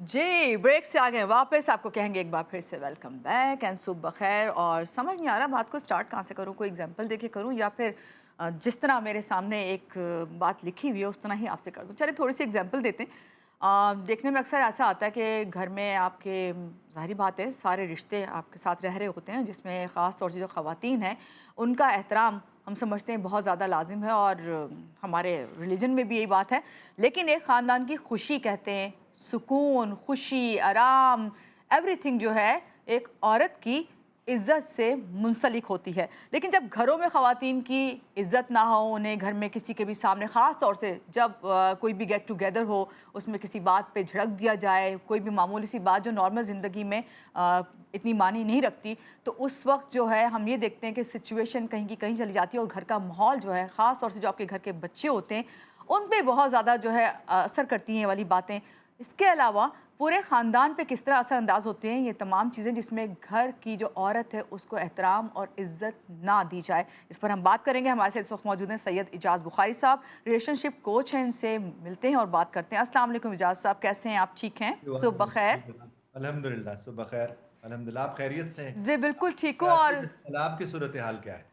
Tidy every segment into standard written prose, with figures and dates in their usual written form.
जी, break से आ गए वापस। आपको कहेंगे एक बार फिर से वेलकम बैक एंड सुबह खैर। और समझ नहीं आ रहा बात को स्टार्ट कहाँ से करूँ, कोई एग्जांपल देके करूँ या फिर जिस तरह मेरे सामने एक बात लिखी हुई है उस तरह ही आपसे कर दूँ। चलिए थोड़ी सी एग्जांपल देते हैं। देखने में अक्सर ऐसा आता है कि घर में आपके ज़ाहिर बात है सारे रिश्ते आपके साथ रह रहे होते हैं, जिसमें ख़ास तौर से जो ख़वातीन हैं उनका एहतराम हम समझते हैं बहुत ज़्यादा लाजिम है, और हमारे रिलीजन में भी यही बात है। लेकिन एक ख़ानदान की खुशी कहते हैं, सुकून, खुशी, आराम, एवरीथिंग जो है एक औरत की इज़्ज़त से मुंसलिक होती है। लेकिन जब घरों में ख़वातीन की इज़्ज़त ना हो, उन्हें घर में किसी के भी सामने, ख़ास तौर से जब कोई भी गेट टुगेदर हो, उसमें किसी बात पे झड़क दिया जाए, कोई भी मामूली सी बात जो नॉर्मल ज़िंदगी में इतनी मानी नहीं रखती, तो उस वक़्त जो है हम ये देखते हैं कि सिचुएशन कहीं की कहीं चली जाती है, और घर का माहौल जो है, ख़ास तौर से जो आपके घर के बच्चे होते हैं, उन पे बहुत ज़्यादा जो है असर करती हैं ये वाली बातें। इसके अलावा पूरे ख़ानदान पे किस तरह असरअंदाज होते हैं ये तमाम चीज़ें, जिसमें घर की जो औरत है उसको एहतराम और इज़्ज़त ना दी जाए। इस पर हम बात करेंगे। हमारे साथ इस वक्त मौजूद हैं सैयद इजाज़ बुखारी साहब, रिलेशनशिप कोच हैं। इनसे मिलते हैं और बात करते हैं। अस्सलाम वालेकुम इजाज़ साहब, कैसे हैं आप? ठीक हैं? सुबह खैर। अल्हम्दुलिल्लाह, सुबह खैर। अल्हम्दुलिल्लाह, आप खैरियत से हैं? जी बिल्कुल ठीक हूँ। और कराची में सैलाब की सूरत हाल क्या है?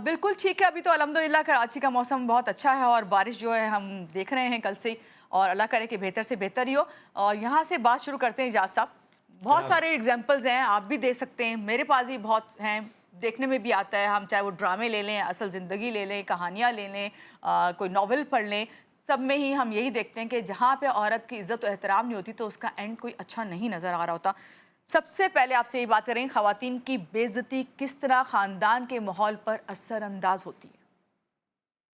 बिल्कुल ठीक है। अभी तो अल्हम्दुलिल्लाह कराची का मौसम बहुत अच्छा है, और बारिश जो है हम देख रहे हैं कल से ही, और अल्लाह करे कि बेहतर से बेहतर ही हो। और यहाँ से बात शुरू करते हैं इजाज़ साहब। बहुत जनाब। सारे एग्जांपल्स हैं, आप भी दे सकते हैं, मेरे पास भी बहुत हैं, देखने में भी आता है। हम चाहे वो ड्रामे ले लें, असल ज़िंदगी ले लें, कहानियाँ ले लें, कोई नॉवल पढ़ लें, सब में ही हम यही देखते हैं कि जहाँ पे औरत की इज़्ज़त और एहतराम नहीं होती तो उसका एंड कोई अच्छा नहीं नज़र आ रहा होता। सबसे पहले आपसे ये बात करें, ख़वातीन की बेइज़्ज़ती किस तरह ख़ानदान के माहौल पर असरअंदाज होती है?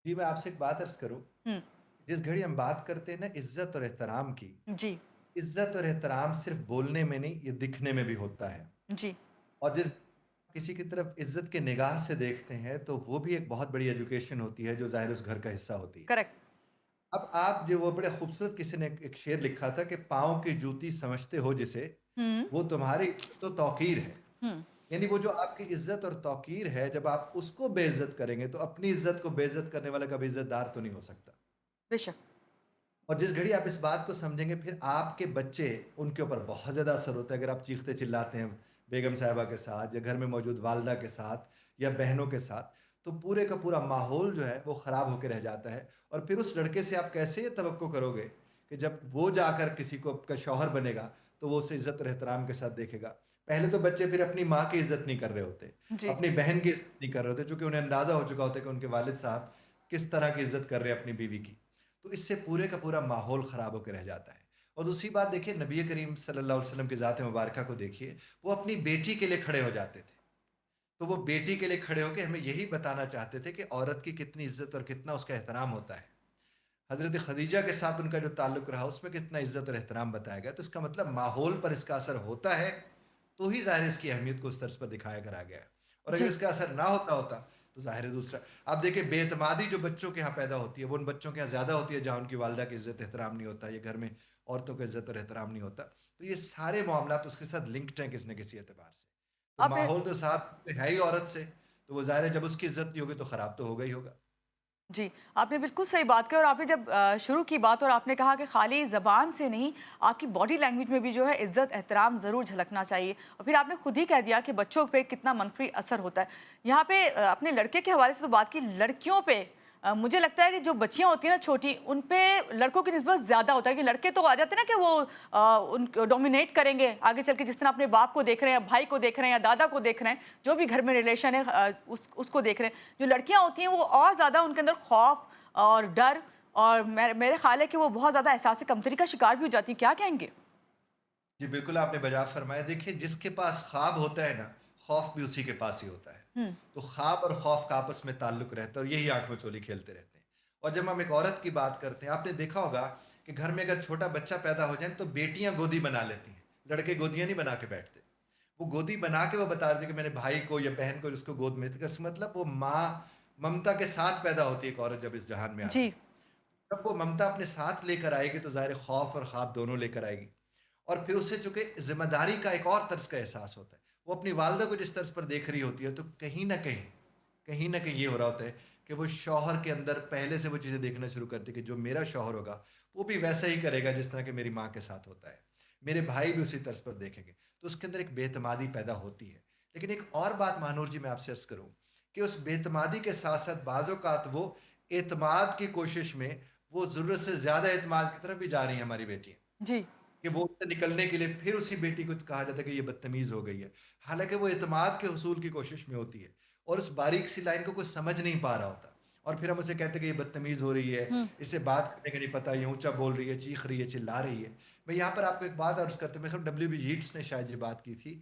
जी, मैं आपसे एक बात अर्ज़ करूँ, हुँ, जिस घड़ी हम बात करते हैं ना इज़्ज़त और एहतराम की, जी, इज़्ज़त और एहतराम सिर्फ़ बोलने में नहीं, ये दिखने में भी होता है। जी, और जिस किसी की तरफ इज़्ज़त की निगाह से देखते हैं, तो वो भी एक बहुत बड़ी एजुकेशन होती है, जो ज़ाहिर उस घर का हिस्सा होती है। करेक्ट। अब आप जो वो बड़े खूबसूरत किसी ने एक शेर लिखा था कि पाँव की जूती समझते हो जिसे, हुँ, वो तुम्हारी इज़्ज़त तो तौक़ीर है। हुँ, यानी वो जो आपकी इज़्ज़त और तौक़ीर है, जब आप उसको बेइज़्ज़त करेंगे, तो अपनी इज़्ज़त को बेइज़्ज़त करने वाला कभी इज़्ज़तदार तो नहीं हो सकता। बेशक। और जिस घड़ी आप इस बात को समझेंगे, फिर आपके बच्चे, उनके ऊपर बहुत ज़्यादा असर होता है। अगर आप चीखते-चिल्लाते हैं बेगम साहिबा के साथ या घर में मौजूद वालिदा के साथ या बहनों के साथ, तो पूरे का पूरा माहौल जो है, वो ख़राब होके रह जाता है। और फिर उस लड़के से आप कैसे ये तवक्को करोगे कि जब वो जाकर किसी को का शौहर बनेगा, तो वो उसे इज़्ज़त और एहतराम के साथ देखेगा। पहले तो बच्चे फिर अपनी माँ की इज़्ज़त नहीं कर रहे होते, जी, अपनी बहन की इज़्ज़त नहीं कर रहे होते, चूँकि उन्हें अंदाज़ा हो चुका होता है कि उनके वालिद साहब किस तरह की इज़्ज़त कर रहे हैं अपनी बीवी की। तो इससे पूरे का पूरा माहौल ख़राब होके रह जाता है। और दूसरी बात देखिए, नबी करीम सल्लल्लाहु अलैहि वसल्लम की ज़ात मुबारका को देखिए, वो अपनी बेटी के लिए खड़े हो जाते थे। तो वो बेटी के लिए खड़े होके हमें यही बताना चाहते थे कि औरत की कितनी इज़्ज़त और कितना उसका एहतराम होता है। हज़रत खदीजा के साथ उनका जो ताल्लुक रहा, उसमें कितना इज़्ज़त और एहतराम बताया गया। तो इसका मतलब माहौल पर इसका असर होता है, तो ही ज़ाहिर है इसकी अहमियत को उस तर्ज पर दिखाया करा गया है। और अगर जी, इसका असर ना होता होता, तो ज़ाहिर है दूसरा। आप देखिए, बेएतमादी जो बच्चों के यहाँ पैदा होती है, वो उन बच्चों के यहाँ ज़्यादा होती है जहाँ उनकी वालिदा की इज़्ज़त एहतराम नहीं होता, या घर में औरतों को इज़्ज़त और एहतराम नहीं होता। तो ये सारे मामलात उसके साथ लिंक्ड हैं किसी न किसी एतबार से। तो आपने माहौल तो साहब है ही औरत से, तो वो ज़ाहिर है जब उसकी इज़्ज़त नहीं होगी तो ख़राब तो होगा ही होगा। जी, आपने बिल्कुल सही बात की। और आपने जब शुरू की बात और आपने कहा कि खाली ज़बान से नहीं, आपकी बॉडी लैंग्वेज में भी जो है इज़्ज़त एहतराम ज़रूर झलकना चाहिए। और फिर आपने खुद ही कह दिया कि बच्चों पे कितना मनफ़ी असर होता है। यहाँ पे अपने लड़के के हवाले से तो बात की, लड़कियों पे मुझे लगता है कि जो बच्चियाँ होती हैं ना छोटी, उन पे लड़कों की निस्बत ज़्यादा होता है, कि लड़के तो आ जाते हैं ना कि वो उन डोमिनेट करेंगे आगे चल के, जिस तरह अपने बाप को देख रहे हैं, भाई को देख रहे हैं या दादा को देख रहे हैं, जो भी घर में रिलेशन है उसको देख रहे हैं। जो लड़कियाँ होती हैं वो और ज़्यादा उनके अंदर खौफ और डर, और मेरे ख़्याल है कि वो बहुत ज़्यादा एहसास कमतरी का शिकार भी हो जाती हैं। क्या कहेंगे? जी, बिल्कुल आपने बजा फ़रमाया। देखिए, जिसके पास ख़्वाब होता है ना, खौफ़ भी उसी के पास ही होता है। हुँ, तो ख़्वाब और खौफ़ का आपस में ताल्लुक रहता है, और यही आँख में चोली खेलते रहते हैं। और जब हम एक औरत की बात करते हैं, आपने देखा होगा कि घर में अगर छोटा बच्चा पैदा हो जाए, तो बेटियाँ गोदी बना लेती हैं, लड़के गोदियाँ नहीं बना के बैठते। वो गोदी बना के वो बता देते हैं कि मैंने भाई को या बहन को उसको गोद में, तो इसका मतलब वो माँ ममता के साथ पैदा होती है एक औरत जब इस जहान में आती जी, है। जब वो ममता अपने साथ लेकर आएगी, तो ज़ाहिर है खौफ़ और ख़्वाब दोनों लेकर आएगी। और फिर उसे चूँकि ज़िम्मेदारी का एक और तर्ज़ का एहसास होता है। वो अपनी वालिदा को जिस तर्ज़ पर देख रही होती है, तो कहीं न कहीं ये हो रहा होता है कि वो शौहर के अंदर पहले से वो चीज़ें देखना शुरू करती है कि जो मेरा शौहर होगा, वो भी वैसा ही करेगा जिस तरह के मेरी माँ के साथ होता है। मेरे भाई भी उसी तर्ज पर देखेंगे। तो उसके अंदर एक बेतमादी पैदा होती है। लेकिन एक और बात महानूर जी मैं आपसे अर्ज़ करूँ कि उस बेतमादी के साथ-साथ बाज़ औक़ात वो एतमाद की कोशिश में वो ज़रूरत से ज़्यादा एतमाद की तरफ भी जा रही हैं हमारी बेटियाँ। जी, कि वो उससे निकलने के लिए फिर उसी बेटी को कहा जाता है कि ये बदतमीज़ हो गई है। हालाँकि वो एतमाद के हुसूल की कोशिश में होती है और उस बारीक सी लाइन को कोई समझ नहीं पा रहा होता और फिर हम उसे कहते हैं कि ये बदतमीज़ हो रही है, हुँ, इसे बात करने का नहीं पता, ये ऊँचा बोल रही है, चीख रही है, चिल्ला रही है। मैं यहाँ पर आपको एक बात अर्ज़ करता हूँ, मेरे ख़्याल डब्ल्यू.बी. यीट्स ने शायद ये बात की थी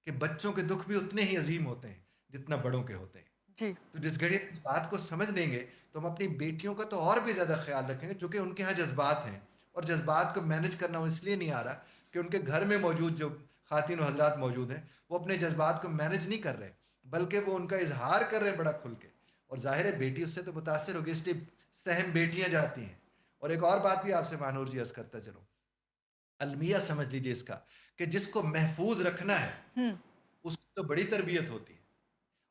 कि बच्चों के दुःख भी उतने ही अज़ीम होते हैं, जितना बड़ों के होते हैं। जी, तो जिस घड़ी हम इस बात को समझ लेंगे, तो हम अपनी बेटियों का तो और भी ज़्यादा ख़्याल रखेंगे, चूँकि उनके यहाँ जज़्बात हैं और जज़्बात को मैनेज करना वो इसलिए नहीं आ रहा कि उनके घर में मौजूद जो ख़ातिन व हज़रात मौजूद हैं, वो अपने जज़्बात को मैनेज नहीं कर रहे, बल्कि वो उनका इज़हार कर रहे हैं बड़ा खुल के और ज़ाहिर है बेटी उससे तो मुतासिर होगी, इसलिए सहम बेटियाँ जाती हैं। और एक और बात भी आपसे महानूर जी अर्ज़ करता चलूँ, अलमिया समझ लीजिए इसका कि जिसको महफ़ूज़ रखना है, हुँ। उसकी तो बड़ी तरबियत होती है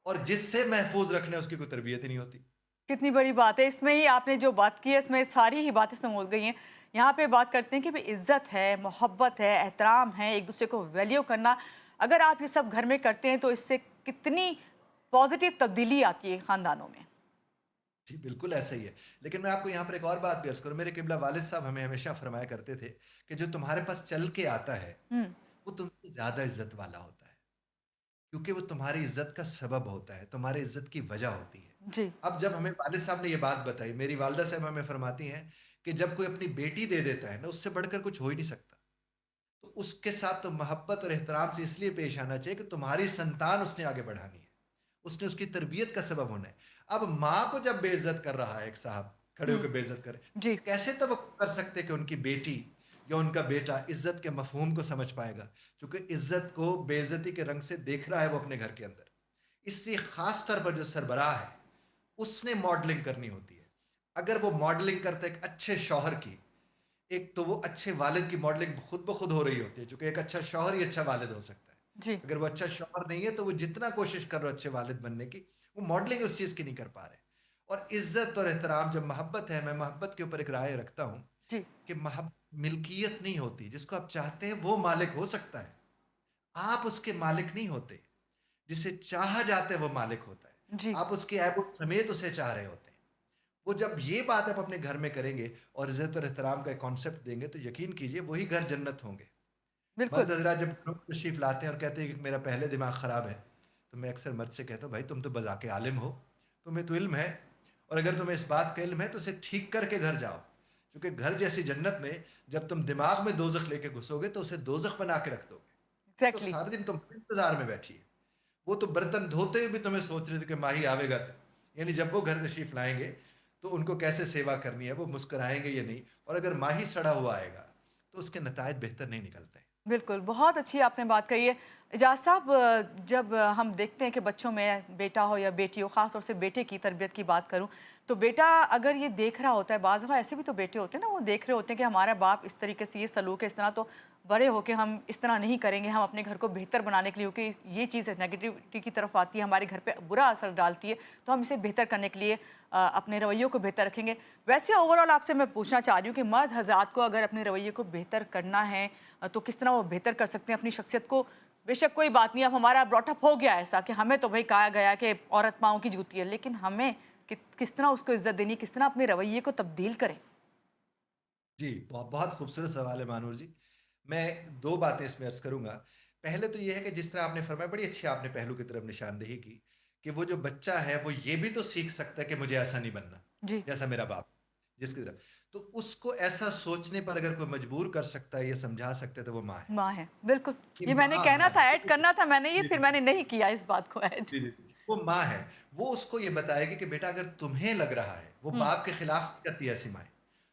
और जिससे महफ़ूज़ रखना है, उसकी कोई तरबियत ही नहीं होती। कितनी बड़ी बात है। इसमें ही आपने जो बात की है, इसमें सारी ही बातें समूल गई हैं। यहाँ पे बात करते हैं कि भई इज़्ज़त है, मोहब्बत है, एहतराम है, एक-दूसरे को वैल्यू करना। अगर आप ये सब घर में करते हैं, तो इससे कितनी पॉज़िटिव तब्दीली आती है ख़ानदानों में। जी, बिल्कुल ऐसा ही है। लेकिन मैं आपको यहाँ पर एक और बात भी अर्ज़ करूँ, मेरे क़िबला वालिद साहब हमें हमेशा फ़रमाया करते थे कि जो तुम्हारे पास चल के आता है, हुँ, वो तुमसे ज़्यादा इज़्ज़त वाला होता है, क्योंकि वो तुम्हारी इज़्ज़त का सबब होता है, तुम्हारी इज़्ज़त की वजह होती है। जी, अब जब हमें वालिद साहब ने ये बात बताई, मेरी वालिदा साहब हमें फ़रमाती हैं कि जब कोई अपनी बेटी दे देता है ना, उससे बढ़कर कुछ हो ही नहीं सकता। तो उसके साथ तो मोहब्बत और एहतराम से इसलिए पेश आना चाहिए कि तुम्हारी संतान उसने आगे बढ़ानी है। उसने उसकी तरबियत का सबब होना है। अब माँ को जब बेइज़्ज़त कर रहा है एक साहब, खड़े हुँ, होके बेइज़्ज़त करे, जी, कैसे तवक्कुह कर सकते हैं कि उनकी बेटी या उनका बेटा इज़्ज़त के मफ़हूम को समझ पाएगा? चूँकि इज़्ज़त को बेइज़्ज़ती के रंग से देख रहा है वो अपने घर के अंदर। इसलिए ख़ास तौर पर जो सरबराह है, उसने मॉडलिंग करनी होती है। अगर वो मॉडलिंग करता है एक अच्छे शौहर की, एक तो वो अच्छे वालिद की मॉडलिंग खुद ब खुद हो रही होती है, चूँकि एक अच्छा शौहर ही अच्छा वालिद हो सकता है। जी, अगर वो अच्छा शौहर नहीं है, तो वो जितना कोशिश कर रहा हो अच्छे वालिद बनने की, वो मॉडलिंग उस चीज़ की नहीं कर पा रहे। और इज़्ज़त और एहतराम जब मोहब्बत है, मैं मोहब्बत के ऊपर एक राय रखता हूँ जी, कि मिल्कियत नहीं होती, जिसको आप चाहते हैं वो मालिक हो सकता है, आप उसके मालिक नहीं होते। जिसे चाहा जाता है वो मालिक होता है। जी, आप उसके ऐब समेत उसे चाह रहे होते हैं। वो जब ये बात आप अपने घर में करेंगे और इज़्ज़त और एहतराम का एक कॉन्सेप्ट देंगे, तो यकीन कीजिए वही घर जन्नत होंगे। बिल्कुल। मर्द हज़रात जब घरों में तशरीफ़ लाते हैं और कहते हैं कि मेरा पहले दिमाग ख़राब है, तो मैं अक्सर मर्द से कहता हूँ, भाई तुम तो बज़ाके आलिम हो, तुम्हें तो इल्म है और अगर तुम्हें इस बात का इल्म है, तो उसे ठीक करके घर जाओ। क्योंकि घर जैसी जन्नत में जब तुम दिमाग में दोज़ख लेके घुसोगे, तो उसे दोज़ख बना के रख दोगे। तो एग्ज़ैक्टली। सारा दिन तुम इंतज़ार में बैठिए। वो तो बर्तन धोते हुए भी तुम्हें सोच रहे थे कि माही आवेगा तो। यानी जब वो घर तशरीफ़ लाएँगे, तो उनको कैसे सेवा करनी है, वो मुस्कुराएँगे या नहीं और अगर माही सड़ा हुआ आएगा, तो उसके नतायज बेहतर नहीं निकलते। बिल्कुल, बहुत अच्छी आपने बात कही है। एजाज़ साहब जब हम देखते हैं कि बच्चों में बेटा हो या बेटी हो, ख़ास तौर से बेटे की तरबियत की बात करूँ, तो बेटा अगर ये देख रहा होता है, बाज़ दफ़ा ऐसे भी तो बेटे होते हैं ना, वो देख रहे होते हैं कि हमारा बाप इस तरीके से ये सलूक है, इस तरह तो बड़े होके हम इस तरह नहीं करेंगे, हम अपने घर को बेहतर बनाने के लिए क्योंकि ये चीज़ नेगेटिविटी की तरफ आती है, हमारे घर पे बुरा असर डालती है, तो हम इसे बेहतर करने के लिए अपने रवैयों को बेहतर रखेंगे। वैसे ओवरऑल आपसे मैं पूछना चाह रही हूँ कि मर्द हज़रात को अगर अपने रवैये को बेहतर करना है तो किस तरह वो बेहतर कर सकते हैं अपनी शख्सियत को? बेशक कोई बात नहीं, अब हमारा ब्रॉटअप हो गया ऐसा कि हमें तो भई कहा गया कि औरत पाँव की जूती है, लेकिन हमें किस तरह उसको इज़्ज़त देनी है, किस तरह अपने रवैये को तब्दील करें? जी, बहुत खूबसूरत सवाल है मानूर जी। मैं 2 बातें इसमें अर्ज़ करूँगा। पहले तो ये है कि जिस तरह आपने फ़रमाया, बड़ी अच्छी आपने पहलू की तरफ निशानदेही की, कि वो जो बच्चा है, वो ये भी तो सीख सकता है कि मुझे ऐसा नहीं बनना, जी, जैसा मेरा बाप, जिसकी तरह तो उसको ऐसा सोचने पर अगर कोई मजबूर कर सकता है या समझा सकता है, तो वो माँ है। माँ है, बिल्कुल। कि ये मैंने माँ कहना हाँ, था, ऐड करना था मैंने ये, जी, फिर जी। मैंने नहीं किया इस बात को ऐड। जी, जी, जी। वो माँ है। वो उसको ये बताएगी कि बेटा अगर तुम्हें लग रहा है, वो हुँ, बाप के खिलाफ नहीं करती ऐसी माएँ।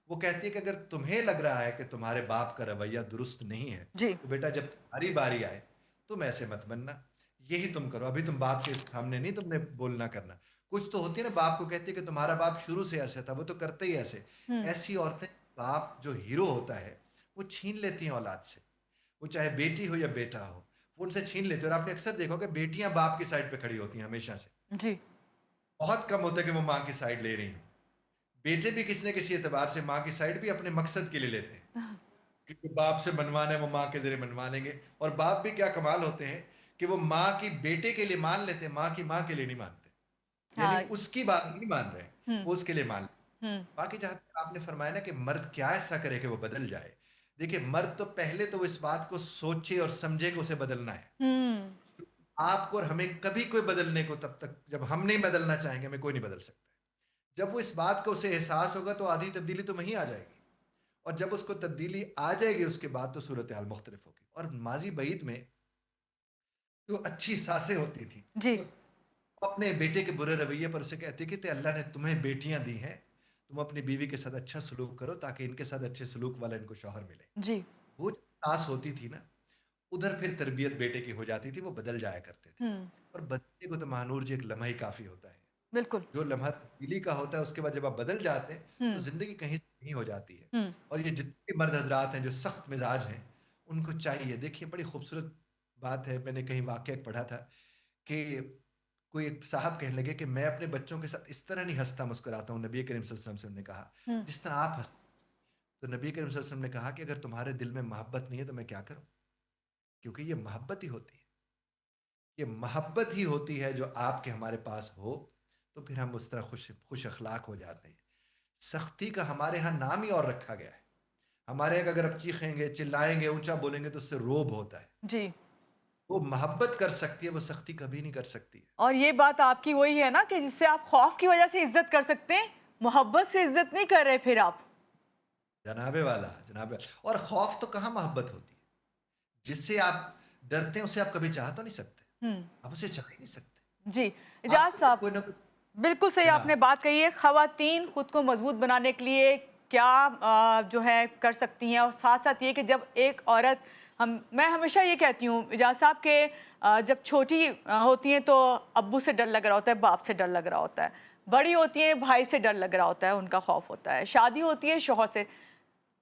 वो कहती है कि अगर तुम्हें लग रहा है कि तुम्हारे बाप का रवैया दुरुस्त नहीं है, जी, तो बेटा जब तुम्हारी बारी आए, तुम ऐसे मत बनना। यही तुम करो। अभी तुम बाप के सामने नहीं तुमने बोलना करना। कुछ तो होती है ना, बाप को कहती है कि तुम्हारा बाप शुरू से ऐसे था, वो तो करते ही ऐसे। हुँ, ऐसी औरतें बाप जो हीरो होता है, वो छीन लेती हैं औलाद से। वो चाहे बेटी हो या बेटा हो, वो उनसे छीन लेते हैं और आपने अक्सर देखा होगा बेटियाँ बाप की साइड पे खड़ी होती हैं हमेशा से। जी, बहुत कम होता है कि वो माँ की साइड ले रही हों। बेटे भी किसी न किसी एतबार से माँ की साइड भी अपने मकसद के लिए लेते हैं। क्योंकि बाप से मनवाना है वो माँ के ज़रिए मनवा लेंगे। और बाप भी क्या कमाल होते हैं कि वो माँ की बेटे के लिए मान लेते हैं, माँ की माँ के लिए नहीं मानते। यानी हाँ। उसकी बात नहीं मान रहे हैं, हुँ, वो उसके लिए मान हुँ, बाकी जहाँ तक आपने फरमाया ना कि मर्द क्या ऐसा करे कि वो बदल जाए। देखिए मर्द तो पहले तो वो इस बात को सोचे और समझे कि उसे बदलना है। हुँ। आपको और हमें कभी कोई बदलने को तब तक जब हम नहीं बदलना चाहेंगे हमें कोई नहीं बदल सकता है। जब वो इस बात का उसे एहसास होगा तो आधी तब्दीली तो वहीं आ जाएगी। और जब उसको तब्दीली आ जाएगी उसके बाद तो सूरत हाल मुख्तलिफ होगी। और माजी बईद में जो अच्छी सासें होती थी जी, वो अपने बेटे के बुरे रवैये पर उसे कहती कि ते अल्लाह ने तुम्हें बेटियां दी हैं, तुम अपनी बीवी के साथ अच्छा सलूक करो ताकि इनके साथ अच्छे सलूक वाला इनको शौहर मिले। जी। वो जो सास होती थी ना, उधर फिर तरबियत बेटे की हो जाती थी, वो बदल जाया करते थे। हुँ, और बदलने को तो महानूर जी एक लम्हा ही काफ़ी होता है। बिल्कुल। जो लम्हा तब्दीली का होता है उसके बाद जब आप बदल जाते हैं, तो हुँ, ज़िंदगी कहीं से कहीं हो जाती है। हुँ, और ये जितने भी मर्द हज़रात हैं जो सख्त मिज़ाज हैं, उनको चाहिए देखिए बड़ी खूबसूरत बात है, मैंने कहीं वाक़या पढ़ा था कि कोई एक साहब कहने लगे कि मैं अपने बच्चों के साथ इस तरह नहीं हँसता मुस्कुराता हूँ, नबी करीम सल्लल्लाहु अलैहि वसल्लम से उन्होंने कहा, हुँ। जिस तरह आप हँस तो नबी करीम सल्लल्लाहु अलैहि वसल्लम ने कहा कि अगर तुम्हारे दिल में मोहब्बत नहीं है तो मैं क्या करूँ? क्योंकि ये मोहब्बत ही होती है। ये मोहब्बत ही होती है जो आपके हमारे पास हो, तो फिर हम उस तरह खुश खुश अखलाक हो जाते हैं। सख्ती का हमारे यहाँ नाम ही और रखा गया है। हमारे यहाँ अगर आप चीखेंगे, चिल्लाएँगे, ऊँचा बोलेंगे तो उससे रोब होता है। जी, वो मोहब्बत कर सकती है, वो सख्ती कभी नहीं कर सकती है। और ये बात आपकी वही है ना कि जिससे आप खौफ की वजह से इज़्ज़त कर सकते हैं, मोहब्बत से इज़्ज़त नहीं कर रहे फिर आप। जनाबे वाला, जनाबे और खौफ तो कहाँ मोहब्बत होती है। जिससे आप डरते हैं उसे आप कभी चाह तो नहीं सकते। हुँ, आप उसे चाह ही नहीं सकते। जी। इजाज़ आपको साहब, कोई ना कोई बिल्कुल सही आपने जनाब बात कही है। ख़वातीन खुद को मज़बूत बनाने के लिए क्या जो है कर सकती हैं, और साथ-साथ ये कि जब एक औरत हम मैं हमेशा ये कहती हूँ इजाज़ साहब के जब छोटी होती हैं तो अब्बू से डर लग रहा होता है, बाप से डर लग रहा होता है। बड़ी होती हैं, भाई से डर लग रहा होता है, उनका खौफ होता है। शादी होती है शौहर से,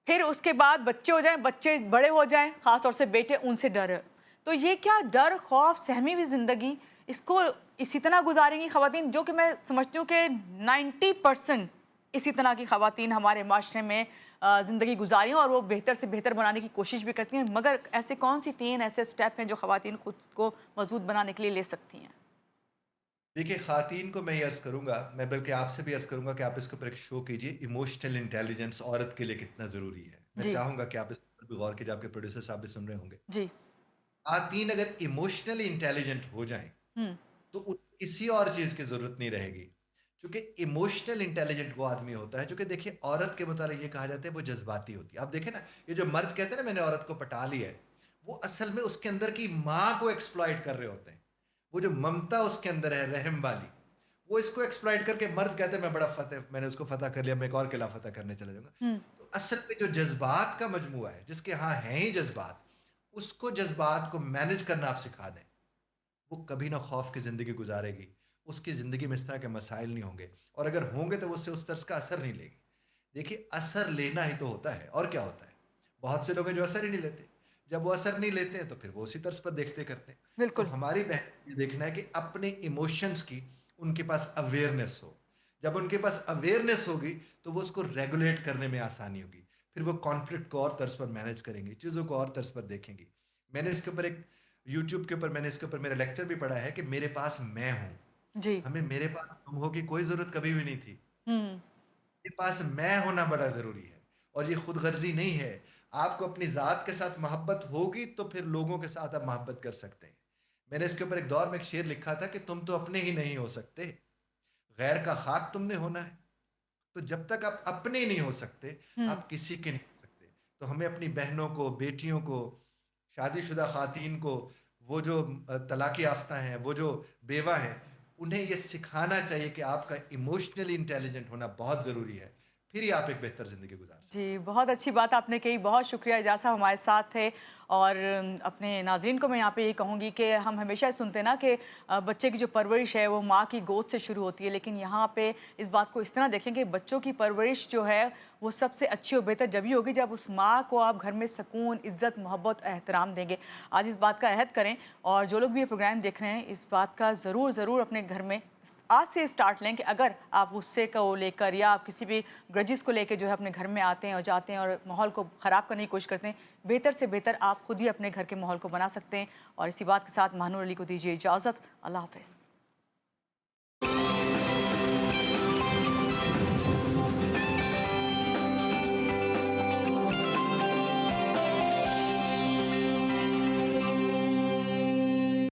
फिर उसके बाद बच्चे हो जाएँ, बच्चे बड़े हो जाएँ, ख़ास तौर से बेटे, उनसे डर है। तो ये क्या डर, खौफ, सहमी हुई ज़िंदगी, इसको इसी तरह गुज़ारेंगी ख़वातीन, जो कि मैं समझती हूँ कि 90% इसी तरह की ख़वातीन हमारे माशरे में ज़िंदगी गुज़ारी हैं और वो बेहतर से बेहतर बनाने की कोशिश भी करती हैं। मगर ऐसे कौन-सी 3 ऐसे स्टेप हैं जो ख़वातीन खुद को मज़बूत बनाने के लिए ले सकती हैं? देखिए ख़वातीन को मैं ये अर्ज़ करूँगा, मैं बल्कि आपसे भी अर्ज़ करूँगा कि आप इसके ऊपर एक शो कीजिए, इमोशनल इंटेलिजेंस औरत के लिए कितना ज़रूरी है। मैं जी, चाहूँगा कि आप इस पर भी गौर कीजिए, आपके प्रोड्यूसर साहब भी सुन रहे होंगे। जी। ख़वातीन अगर इमोशनली इंटेलिजेंट हो जाएँ, हुँ, तो उन्हें किसी और चीज़ की ज़रूरत नहीं रहेगी। क्योंकि इमोशनल इंटेलिजेंट वो आदमी होता है जो कि देखिए औरत के मुतालिक ये कहा जाता है वो जज़्बाती होती है। आप देखें ना, ये जो मर्द कहते हैं ना मैंने औरत को पटा लिया है, वो असल में उसके अंदर की माँ को एक्सप्लॉइट कर रहे होते हैं। वो जो ममता उसके अंदर है रहम वाली, वो इसको एक्सप्लॉइट करके मर्द कहते हैं मैं बड़ा फ़तेह मैंने उसको फ़तह कर लिया, मैं एक और किला फ़तह करने चला जाऊँगा। हुँ, तो असल में जो जज़्बात का मजमूआ है, जिसके यहाँ हैं ही जज़्बात, उसको जज़्बात को मैनेज करना आप सिखा दें। वो कभी ना खौफ की ज़िंदगी गुज़ारेगी। उसकी ज़िंदगी में इस तरह के मसाइल नहीं होंगे और अगर होंगे तो वो उससे उस तर्ज़ का असर नहीं लेगी। देखिए असर लेना ही तो होता है और क्या होता है? बहुत से लोग हैं जो असर ही नहीं लेते। जब वो असर नहीं लेते हैं तो फिर वो उसी तर्ज़ पर देखते करते हैं। तो बिल्कुल। हमारी बहन को ये देखना है कि अपने इमोशंस की उनके पास अवेयरनेस हो। जब उनके पास अवेयरनेस होगी तो वो उसको रेगुलेट करने में आसानी होगी। फिर वो कॉन्फ्लिक्ट को और तर्ज़ पर मैनेज करेंगी, चीज़ों को और तर्ज़ पर देखेंगी। मैंने इसके ऊपर एक यूट्यूब के ऊपर मैंने इसके ऊपर मेरा लेक्चर भी पढ़ा है कि मेरे पास मैं हूँ। जी। हमें मेरे पास तुम हो की कोई ज़रूरत कभी भी नहीं थी। हुँ, मेरे पास मैं होना बड़ा ज़रूरी है और ये खुदगर्ज़ी नहीं है। आपको अपनी ज़ात के साथ मोहब्बत होगी तो फिर लोगों के साथ आप मोहब्बत कर सकते हैं। मैंने इसके ऊपर एक दौर में एक शेर लिखा था कि तुम तो अपने ही नहीं हो सकते, गैर का खाक तुमने होना है। तो जब तक आप अपने नहीं हो सकते, हुँ। आप किसी के नहीं हो सकते। तो हमें अपनी बहनों को, बेटियों को, शादीशुदा ख़वातीन को, वो जो तलाक़ याफ़्ता हैं, वो जो बेवा हैं, उन्हें ये सिखाना चाहिए कि आपका इमोशनली इंटेलिजेंट होना बहुत ज़रूरी है। फिर ही आप एक बेहतर ज़िंदगी गुज़ार सकते जी, बहुत अच्छी बात आपने कही, बहुत शुक्रिया एजाज़ साहब हमारे साथ थे। और अपने नाज़रीन को मैं यहाँ पे ये कहूँगी कि हम हमेशा सुनते हैं ना कि बच्चे की जो परवरिश है वो माँ की गोद से शुरू होती है, लेकिन यहाँ पे इस बात को इस तरह देखें कि बच्चों की परवरिश जो है वो सबसे अच्छी और बेहतर जब ही होगी जब उस माँ को आप घर में सुकून, इज़्ज़त, मोहब्बत, एहतराम देंगे। आज इस बात का अहद करें और जो लोग भी ये प्रोग्राम देख रहे हैं इस बात का ज़रूर अपने घर में आज से स्टार्ट लें कि अगर आप गुस्से को लेकर या आप किसी भी ग्रजेस को लेकर जो है अपने घर में आते हैं और जाते हैं और माहौल को ख़राब करने की कोशिश करते हैं, बेहतर से बेहतर आप खुद ही अपने घर के माहौल को बना सकते हैं। और इसी बात के साथ महानूर अली को दीजिए इजाज़त। अल्लाह हाफ़िज़।